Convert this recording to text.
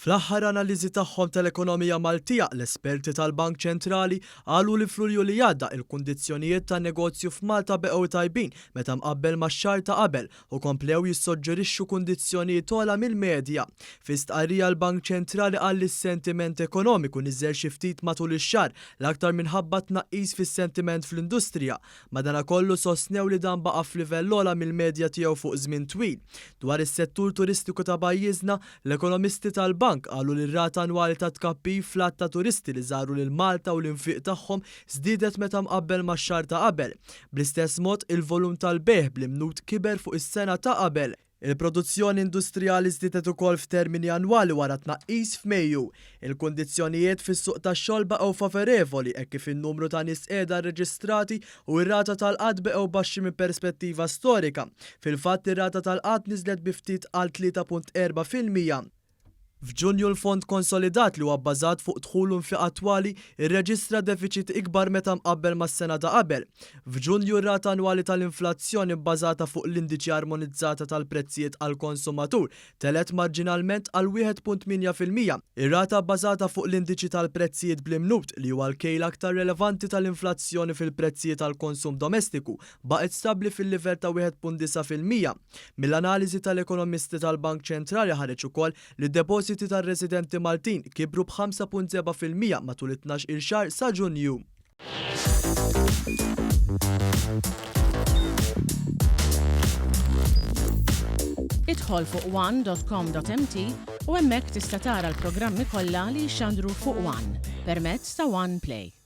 Fl-aħħar analiżi tagħhom tal-ekonomija Maltija, l-esperti tal-Bank Ċentrali qalu li f'Lulju li għadda il-kundizzjonijiet tan-negozju f'Malta beqgħu tajbin meta mqabbel max-xahar ta' qabel u komplew jissuġġerixxu kundizzjonijiet ogħla mill-medja. Fi stqarrija l-Bank Ċentrali qal li s-sentiment ekonomiku niżżel xi ftit matul ix-xahar l-aktar minħabba tnaqqis fis-sentiment fl-industrija. Madankollu sostnew li dan baqa' f'livell ogħla mill-medja tiegħu fuq żmien twil. Dwar is-settur turistiku ta' pajjiżna, l-ekonomisti tal-Bank qalu li r-rata annwali ta' tkabbir fl-att ta' turisti li żaru lil Malta u l-infiq tagħhom żdiedet meta mqabbel max-xahar ta' qabel. Bl-istess mod il-volum tal-bejħ bl-imnut kiber fuq is-sena ta' qabel. Il-produzzjoni industrijali żdiedet ukoll f'termini annwali wara tnaqqis f'Mejju. Il-kundizzjonijiet fis-suq tax-xogħol baqgħu favorevoli hekk kif in-numru ta' nies qiegħda rreġistrati u r-rata tal-qatt baqgħu baxxi minn perspettiva storika. Fil-fatt ir-rata tal-qatt niżlet bi ftit għal 3.4%. F'Ġunju l-Fond Konsolidat li huwa bbażat fuq dħul u nfiq attwali irreġistra defiċit ikbar meta mqabbel mas-sena ta' qabel. F'Ġunju r-rata annwali tal-inflazzjoni bbażata fuq l-indiċi armonizzata tal-prezzijiet għall konsumatur telet marġinalment għal 1.8%. Ir-rata bbażata fuq l-indiċi tal-prezzijiet bl-imnut li huwa l-kejl aktar relevanti tal-inflazzjoni fil-prezzijiet tal-konsum domestiku baqgħet stabbli fil-livell ta' 1.9%. Mill-analiżi tal-ekonomisti tal-Bank Ċentrali ħareġ ukoll li d-depożiti tar-residenti Maltin kibru b'5.7% matul it-12 xahar sa Ġunju. Idħol fuq one.com.mt u hemmhekk tista' tara l-programmi kollha li jxandru fuq One permezz ta' One Play.